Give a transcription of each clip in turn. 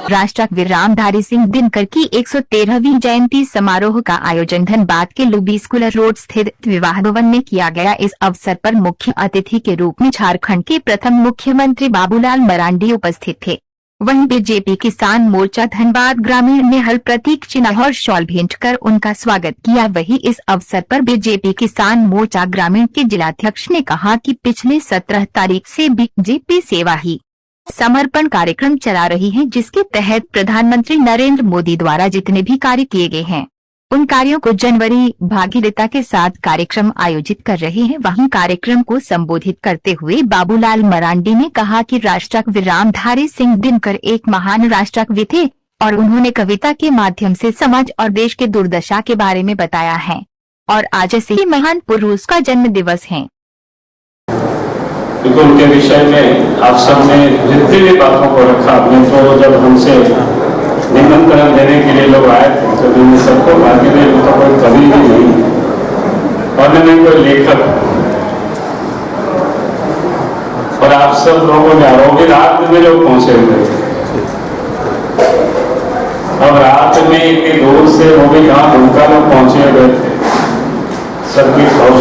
राष्ट्रकवीर रामधारी सिंह दिनकर की 113वीं जयंती समारोह का आयोजन धनबाद के लुबी स्कूल रोड स्थित विवाह भवन में किया गया। इस अवसर पर मुख्य अतिथि के रूप में झारखंड के प्रथम मुख्यमंत्री बाबूलाल मरांडी उपस्थित थे। वहीं बीजेपी किसान मोर्चा धनबाद ग्रामीण ने हल प्रतीक चिन्ह और शॉल भेंट कर उनका स्वागत किया। वहीं इस अवसर पर बीजेपी किसान मोर्चा ग्रामीण के जिलाध्यक्ष ने कहा कि पिछले 17 तारीख से बीजेपी सेवा ही समर्पण कार्यक्रम चला रही है, जिसके तहत प्रधानमंत्री नरेंद्र मोदी द्वारा जितने भी कार्य किए गए हैं उन कार्यों को जनवरी भागीरथता के साथ कार्यक्रम आयोजित कर रहे हैं। वहीं कार्यक्रम को संबोधित करते हुए बाबूलाल मरांडी ने कहा कि राष्ट्रकवीर रामधारी सिंह दिनकर एक महान राष्ट्रकवि थे और उन्होंने कविता के माध्यम से समाज और देश के दुर्दशा के बारे में बताया है और आज ऐसे महान पुरुष का जन्म दिवस है। क्योंकि उनके विषय में आप सबने जितनी भी बातों को रखा, अपने तो जब हमसे निमंत्रण देने के लिए लोग आए थे तो मैंने सबको बाकी में तो कोई कवि भी नहीं और न कोई लेखक, और आप सब लोगों ने आरोग्य रात में लोग पहुंचे हुए थे। अब रात में इतनी दूर से वो भी कहाँ धूमका लोग पहुंचे हुए थे सबकी खौफ,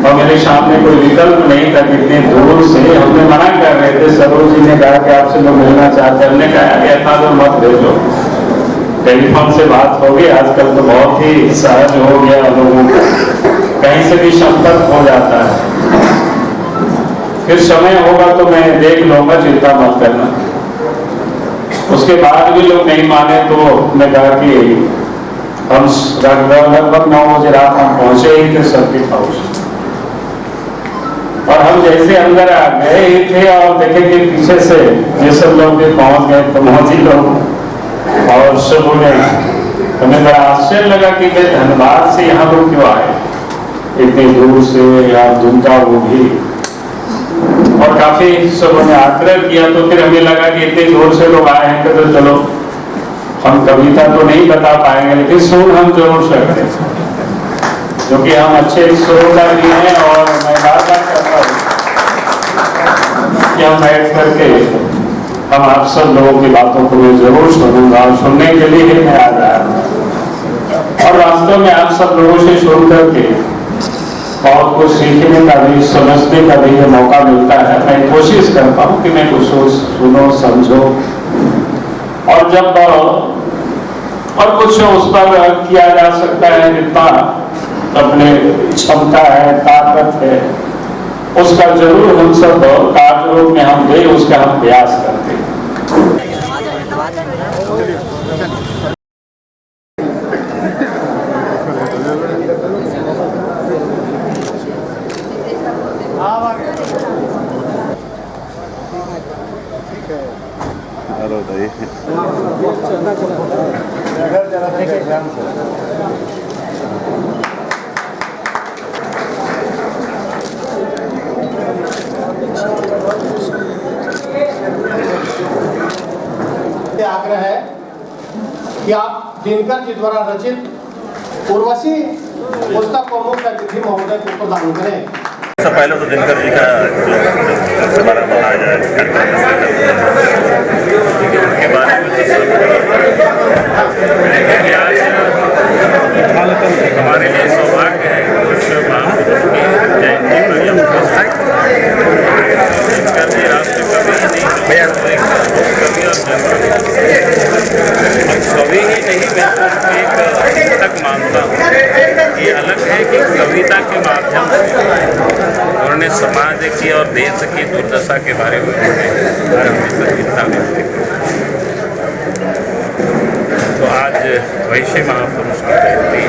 और मेरे सामने कोई विकल्प नहीं था। कितने दूर से हमने मना कर रहे थे, सरोज जी ने कहा कि आपसे लोग मिलना चाहते हैं। हमने कहा ऐसा तो मत भेजो, टेलीफोन से बात होगी। आजकल तो बहुत ही सहज हो गया, लोगों को कहीं से भी संपर्क हो जाता है। फिर समय होगा तो मैं देख लूंगा, चिंता मत करना। उसके बाद भी लोग नहीं माने तो मैं कहा कि हम लगभग 9 बजे रात हम पहुंचे ही थे सर्किट हाउस, और हम जैसे अंदर आ गए ही थे और देखे कि पीछे से ये सब लोग भी पहुंच गए, तो मोदी लोग और सब ने, हमें बड़ा आश्चर्य लगा कि वे धनबाद से यहाँ लोग क्यों आए इतनी दूर से, या दुमका वो भी, और काफी सबों ने आग्रह किया। तो फिर हमें लगा कि इतनी दूर से लोग आए हैं तो चलो हम कविता तो नहीं बता पाएंगे लेकिन सुर हम जरूर सकते हैं, क्योंकि हम अच्छे श्रोता भी हैं। और मैं बार-बार कहता हूँ कि हम बैठ करके हम आप सब लोगों की बातों को मैं जरूर सुनूंगा, और सुनने के लिए ही मैं आ रहा हूँ। और वास्तव में आप सब लोगों से सुन करके बहुत कुछ सीखने का भी, समझने का भी मौका मिलता है। मैं कोशिश करता हूँ कि मैं कुछ सुनो, समझो, और जब और कुछ उस पर किया जा सकता है, जितना अपने क्षमता है, ताकत है, उसका जरूर हम सब कार्य रूप में हम दे, उसका हम प्रयास करते हैं। आग्रह है कि आप दिनकर जी द्वारा रचित उर्वशी पुस्तक को मुख्य अतिथि महोदय को प्रदान करें। सबसे पहले तो दिनकर जी का जो बारे में बताया जाए, उनके बारे में हमारे लिए सौभाग्य है कुछ महापुरुष की जयंती पर यह पुस्तक दिनकर जी राष्ट्र कवि नहीं, कवि और जनकवि, हम कवि ही नहीं, मैं तो एक पुस्तक मानता हूँ। ये अलग है कि कविता के माध्यम से उन्होंने समाज की और देश की दुर्दशा के बारे में हमेशा चिंता व्यक्त की। तो आज वैश्य महापुरुष की जयंती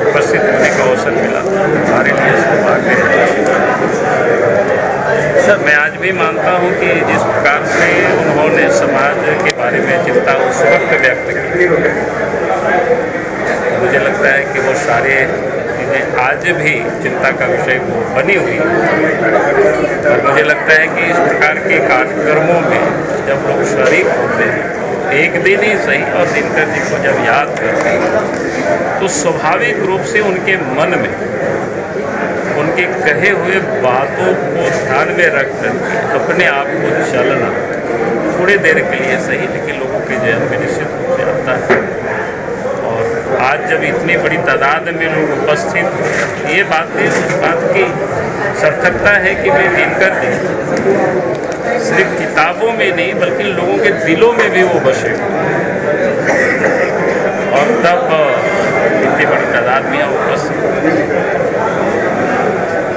उपस्थित होने का अवसर मिला, हमारे लिए सौभाग्य है। सर, मैं आज भी मानता हूँ कि जिस प्रकार से उन्होंने समाज के बारे में चिंता उस वक्त व्यक्त की, मुझे लगता है कि वो सारे चीज़ें आज भी चिंता का विषय बनी हुई है। और मुझे लगता है कि इस प्रकार के कार्यक्रमों में जब लोग शरीक होते हैं, एक दिन ही सही, और दिनकर जी को जब याद करते हैं तो स्वाभाविक रूप से उनके मन में उनके कहे हुए बातों को ध्यान में रख कर अपने आप को चलना थोड़ी देर के लिए सही, लेकिन लोगों के जहन में निश्चित रूप से आता है। और आज जब इतनी बड़ी तादाद में लोग उपस्थित, ये बातें उस बात की सार्थकता है कि वे दिनकर जी सिर्फ किताबों में नहीं बल्कि लोगों के दिलों में भी वो बसे, और तब इतनी बड़ी तादाद में यहाँ उपस्थित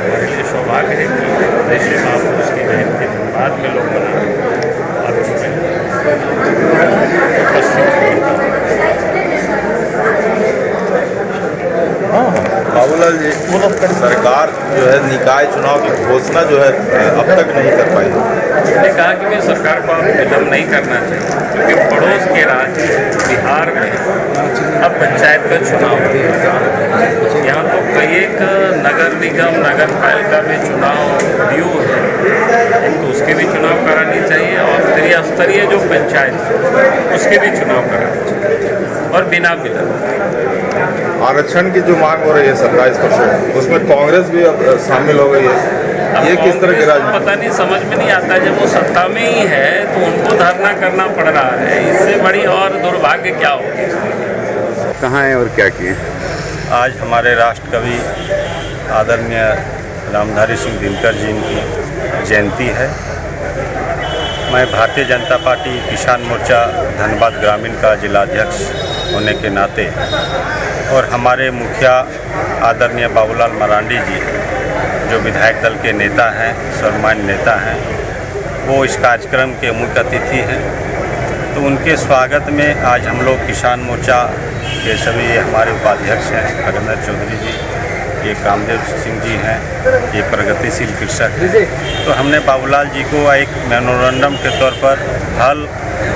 हमारे लिए सौभाग्य है कि देश महापुरुष की जयंती बाद में लोग मनाएं और उसमें उपस्थित। बाबूलाल जी, सरकार जो है निकाय चुनाव की घोषणा जो है अब तक नहीं कर पाई। मैंने कहा कि मैं सरकार को अब विलम्ब नहीं करना चाहिए, क्योंकि पड़ोस के राज्य बिहार में अब पंचायत का चुनाव है। यहाँ तो कई एक नगर निगम नगर पालिका में चुनाव ड्यू है, तो उसके भी चुनाव करानी चाहिए, और त्रिस्तरीय जो पंचायत है उसके भी चुनाव कराने चाहिए, और बिना विलम्ब। आरक्षण की जो मांग हो रही है 27%, उसमें कांग्रेस भी अब शामिल हो गई है। ये किस तरह की राजनीति? पता नहीं, समझ में नहीं आता। जब वो सत्ता में ही है तो उनको धरना करना पड़ रहा है, इससे बड़ी और दुर्भाग्य क्या होगी? कहाँ हैं और क्या किए? आज हमारे राष्ट्र कवि आदरणीय रामधारी सिंह दिनकर जी की जयंती है। मैं भारतीय जनता पार्टी किसान मोर्चा धनबाद ग्रामीण का जिलाध्यक्ष होने के नाते और हमारे मुखिया आदरणीय बाबूलाल मरांडी जी जो विधायक दल के नेता हैं, सर्वमान्य नेता हैं, वो इस कार्यक्रम के मुख्य अतिथि हैं। तो उनके स्वागत में आज हम लोग किसान मोर्चा के सभी हमारे उपाध्यक्ष हैं, खगेंद्र चौधरी जी, ये कामदेव सिंह जी हैं, ये प्रगतिशील कृषक हैं। तो हमने बाबूलाल जी को एक मेमोरेंडम के तौर पर हल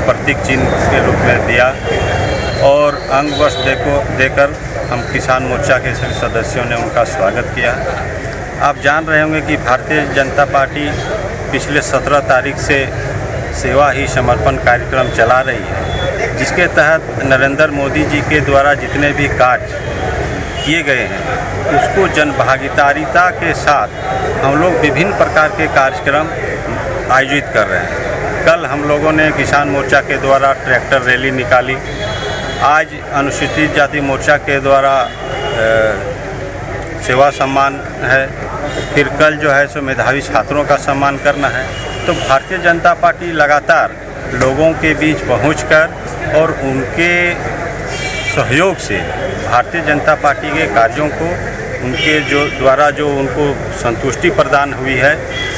प्रतीक चिन्ह के रूप में दिया और अंग वस्त्र देकर हम किसान मोर्चा के सभी सदस्यों ने उनका स्वागत किया। आप जान रहे होंगे कि भारतीय जनता पार्टी पिछले 17 तारीख से सेवा ही समर्पण कार्यक्रम चला रही है, जिसके तहत नरेंद्र मोदी जी के द्वारा जितने भी कार्य किए गए हैं उसको जनभागीदारिता के साथ हम लोग विभिन्न प्रकार के कार्यक्रम आयोजित कर रहे हैं। कल हम लोगों ने किसान मोर्चा के द्वारा ट्रैक्टर रैली निकाली, आज अनुसूचित जाति मोर्चा के द्वारा सेवा सम्मान है, फिर कल जो है सो मेधावी छात्रों का सम्मान करना है। तो भारतीय जनता पार्टी लगातार लोगों के बीच पहुंचकर और उनके सहयोग से भारतीय जनता पार्टी के कार्यों को उनके द्वारा जो उनको संतुष्टि प्रदान हुई है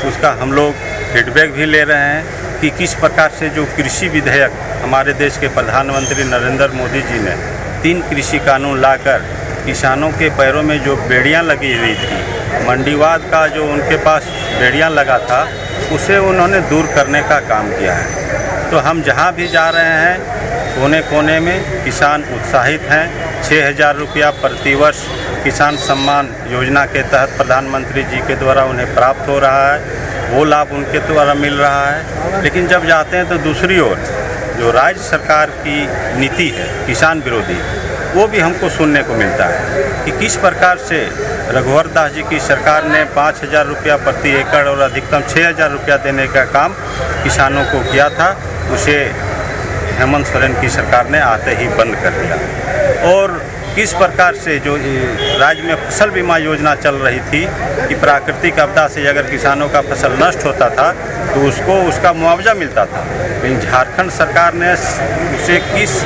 उसका हम लोग फीडबैक भी ले रहे हैं कि किस प्रकार से जो कृषि विधेयक हमारे देश के प्रधानमंत्री नरेंद्र मोदी जी ने 3 कृषि कानून लाकर किसानों के पैरों में जो बेड़ियां लगी हुई थी, मंडीवाद का जो उनके पास बेड़ियां लगा था, उसे उन्होंने दूर करने का काम किया है। तो हम जहां भी जा रहे हैं कोने कोने में किसान उत्साहित हैं। 6,000 रुपया प्रतिवर्ष किसान सम्मान योजना के तहत प्रधानमंत्री जी के द्वारा उन्हें प्राप्त हो रहा है, वो लाभ उनके द्वारा मिल रहा है। लेकिन जब जाते हैं तो दूसरी ओर जो राज्य सरकार की नीति है किसान विरोधी, वो भी हमको सुनने को मिलता है कि किस प्रकार से रघुवर दास जी की सरकार ने 5,000 रुपया प्रति एकड़ और अधिकतम 6,000 रुपया देने का काम किसानों को किया था, उसे हेमंत सोरेन की सरकार ने आते ही बंद कर दिया। और किस प्रकार से जो राज्य में फसल बीमा योजना चल रही थी कि प्राकृतिक आपदा से अगर किसानों का फसल नष्ट होता था तो उसको उसका मुआवजा मिलता था, लेकिन झारखंड सरकार ने उसे किस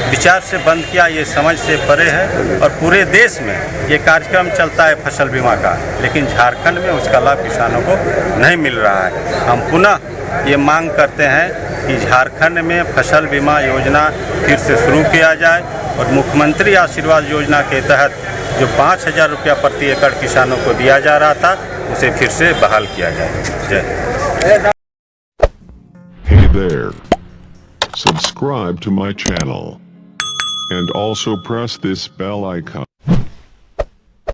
विचार से बंद किया ये समझ से परे है। और पूरे देश में ये कार्यक्रम चलता है फसल बीमा का, लेकिन झारखंड में उसका लाभ किसानों को नहीं मिल रहा है। हम पुनः ये मांग करते हैं कि झारखंड में फसल बीमा योजना फिर से शुरू किया जाए और मुख्यमंत्री आशीर्वाद योजना के तहत जो 5,000 रुपया प्रति एकड़ किसानों को दिया जा रहा था उसे फिर से बहाल किया जाए। जय। Hey there. Subscribe to my channel and also press this bell icon.